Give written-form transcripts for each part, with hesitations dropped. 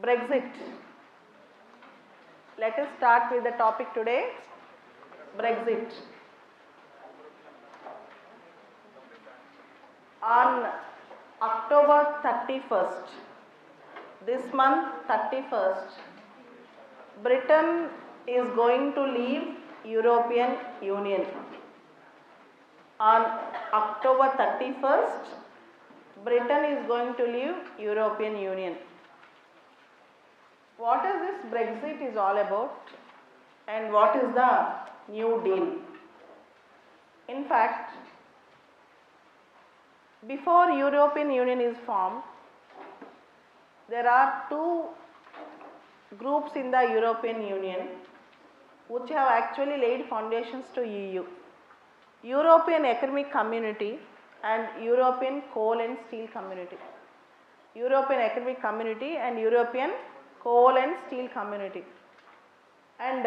Brexit. Let us start with the topic today, Brexit. On October 31st, this month 31st, Britain is going to leave European Union. On October 31st, Britain is going to leave European Union. What is this Brexit is all about and what is the new deal? In fact, before European Union is formed, there are two groups in the European Union which have actually laid foundations to EU. European Economic Community and European Coal and Steel Community. European Economic Community and European Coal and Steel Community. And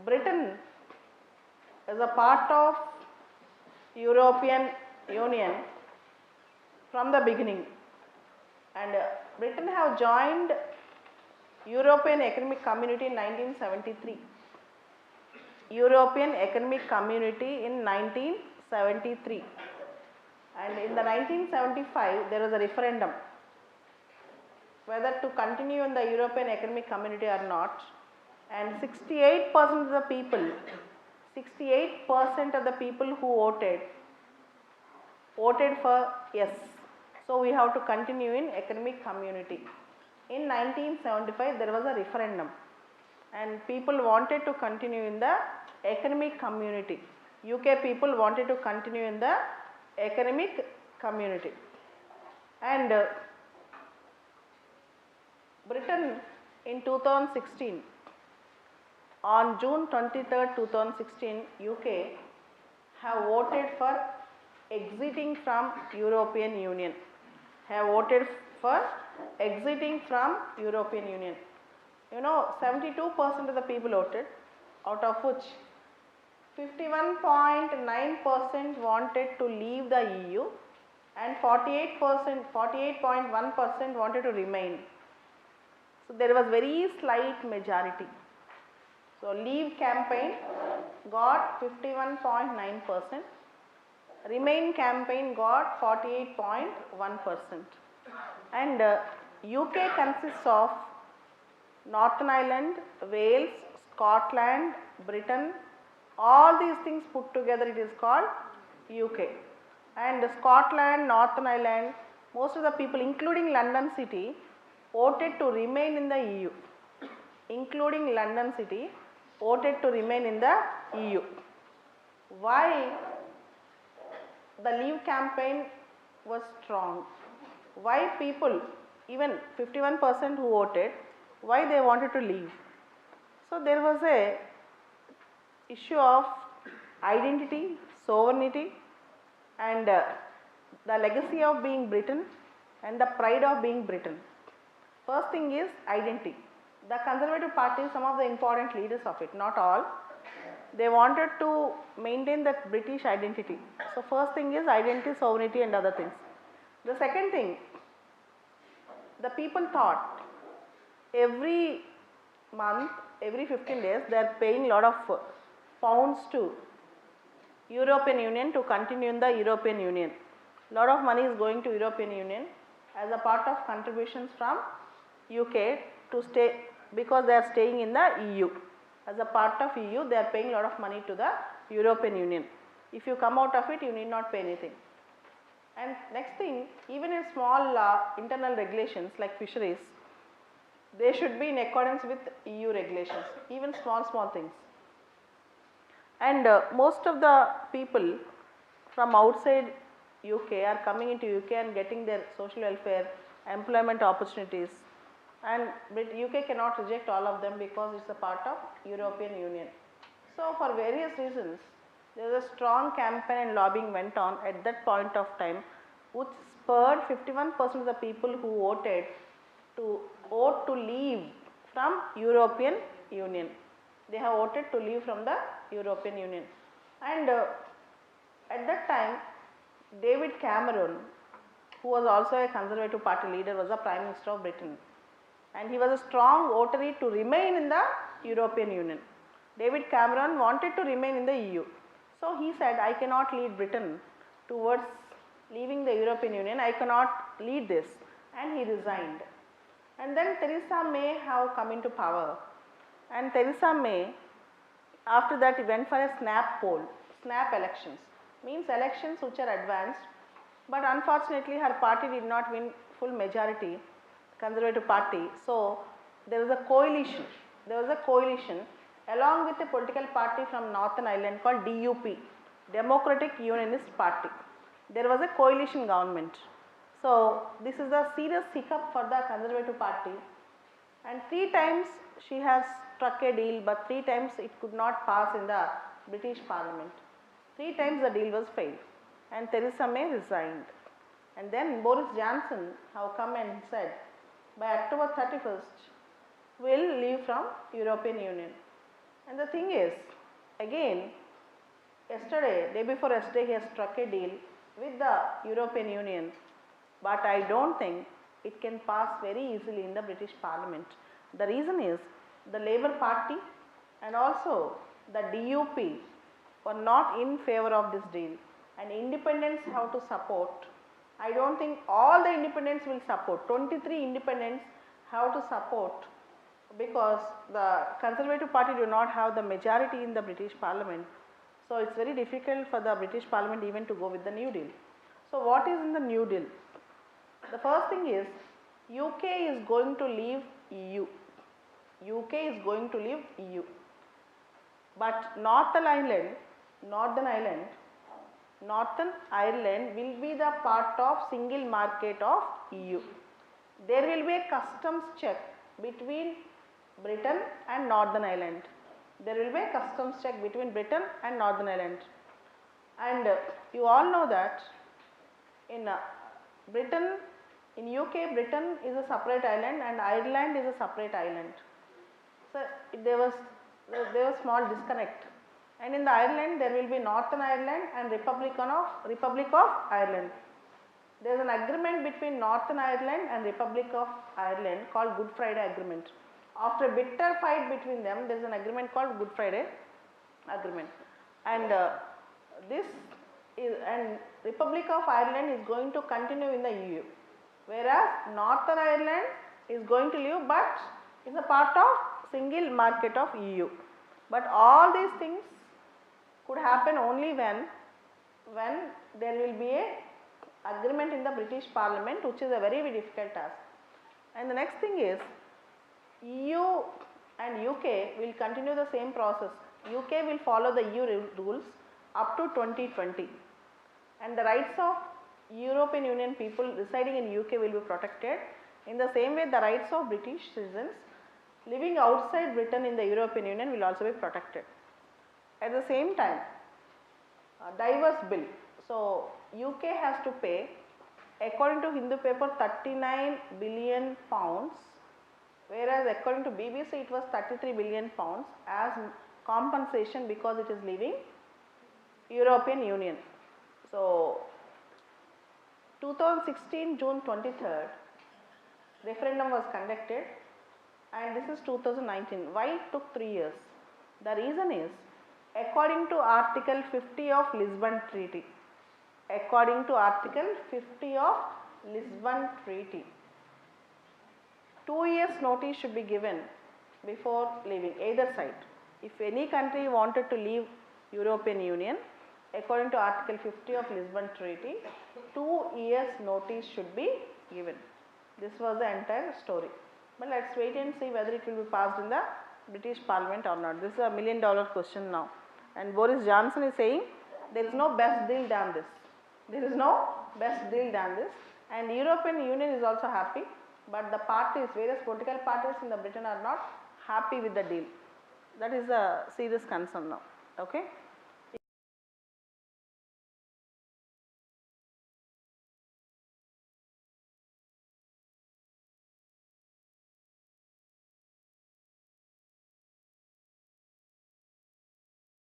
Britain is a part of European Union from the beginning, and Britain have joined European Economic Community in 1973. European Economic Community in 1973, and in the 1975 there was a referendum whether to continue in the European Economic Community or not, and 68% of the people, 68% of the people who voted for yes. So we have to continue in Economic Community. In 1975 there was a referendum and people wanted to continue in the Economic Community. UK people wanted to continue in the Economic Community, and Britain in 2016, on June 23rd, 2016, UK have voted for exiting from European Union. Have voted for exiting from European Union. You know, 72% of the people voted, out of which 51.9% wanted to leave the EU and 48.1% wanted to remain. So there was very slight majority. So leave campaign got 51.9%, remain campaign got 48.1%, and UK consists of Northern Ireland, Wales, Scotland, Britain, all these things put together it is called UK. And Scotland, Northern Ireland, most of the people including London City voted to remain in the EU, including London City voted to remain in the EU. Why the leave campaign was strong? Why people, even 51% who voted, why they wanted to leave? So there was a issue of identity, sovereignty, and the legacy of being Britain and the pride of being Britain. First thing is identity. The Conservative Party, some of the important leaders of it, not all, they wanted to maintain that British identity. So first thing is identity, sovereignty and other things. The second thing, the people thought every month, every 15 days they are paying lot of pounds to European Union to continue in the European Union. Lot of money is going to European Union as a part of contributions from UK to stay, because they are staying in the EU. As a part of EU they are paying lot of money to the European Union. If you come out of it you need not pay anything. And next thing, even in small internal regulations like fisheries, they should be in accordance with EU regulations, even small things. And most of the people from outside UK are coming into UK and getting their social welfare, employment opportunities, and UK cannot reject all of them because it is a part of European Union. So for various reasons there was a strong campaign and lobbying went on at that point of time, which spurred 51% of the people who voted to vote to leave from European Union. They have voted to leave from the European Union. And at that time David Cameron, who was also a Conservative Party leader, was the Prime Minister of Britain. and he was a strong votary to remain in the European Union. David Cameron wanted to remain in the EU. So he said, I cannot lead Britain towards leaving the European Union, I cannot lead this, and he resigned. And then Theresa May have come into power, and Theresa May after that went for a snap poll, snap elections, means elections which are advanced, but unfortunately her party did not win full majority, Conservative Party. So there was a coalition, along with a political party from Northern Ireland called DUP, Democratic Unionist Party. There was a coalition government. So this is a serious hiccup for the Conservative Party, and 3 times she has struck a deal, but 3 times it could not pass in the British Parliament. 3 times the deal was failed, and Theresa May resigned. And then Boris Johnson have come and said, by October 31st, we will leave from European Union. And the thing is, again, day before yesterday, he has struck a deal with the European Union, but I don't think it can pass very easily in the British Parliament. The reason is the Labour Party and also the DUP were not in favor of this deal, and independents have to support. I don't think all the independents will support. 23 independents have to support, because the Conservative Party do not have the majority in the British Parliament. So it's very difficult for the British Parliament even to go with the New Deal. So what is in the New Deal? The first thing is UK is going to leave EU. UK is going to leave EU. But Northern Ireland will be the part of single market of EU. There will be a customs check between Britain and Northern Ireland. There will be a customs check between Britain and Northern Ireland. And you all know that in Britain, in UK, Britain is a separate island and Ireland is a separate island. So there was small disconnect. And in the Ireland, there will be Northern Ireland and Republic of Ireland. There is an agreement between Northern Ireland and Republic of Ireland called Good Friday Agreement. After a bitter fight between them, there is an agreement called Good Friday Agreement. And Republic of Ireland is going to continue in the EU, whereas Northern Ireland is going to leave, but is a part of single market of EU. But all these things could happen only when there will be a agreement in the British Parliament, which is a very, very difficult task. And the next thing is, EU and UK will continue the same process. UK will follow the EU rules up to 2020, and the rights of European Union people residing in UK will be protected. In the same way, the rights of British citizens living outside Britain in the European Union will also be protected. At the same time, divorce bill. So UK has to pay, according to Hindu paper, 39 billion pounds, whereas according to BBC it was 33 billion pounds as compensation because it is leaving European Union. So 2016 June 23rd, referendum was conducted, and this is 2019. Why it took 3 years? The reason is, according to Article 50 of Lisbon Treaty, 2 years notice should be given before leaving either side. If any country wanted to leave European Union, according to Article 50 of Lisbon Treaty, 2 years notice should be given. This was the entire story. But let us wait and see whether it will be passed in the British Parliament or not. This is $1 million question now. And Boris Johnson is saying there is no best deal than this. There is no best deal than this. And European Union is also happy, but the parties, various political parties in the Britain are not happy with the deal. That is a serious concern now. Okay.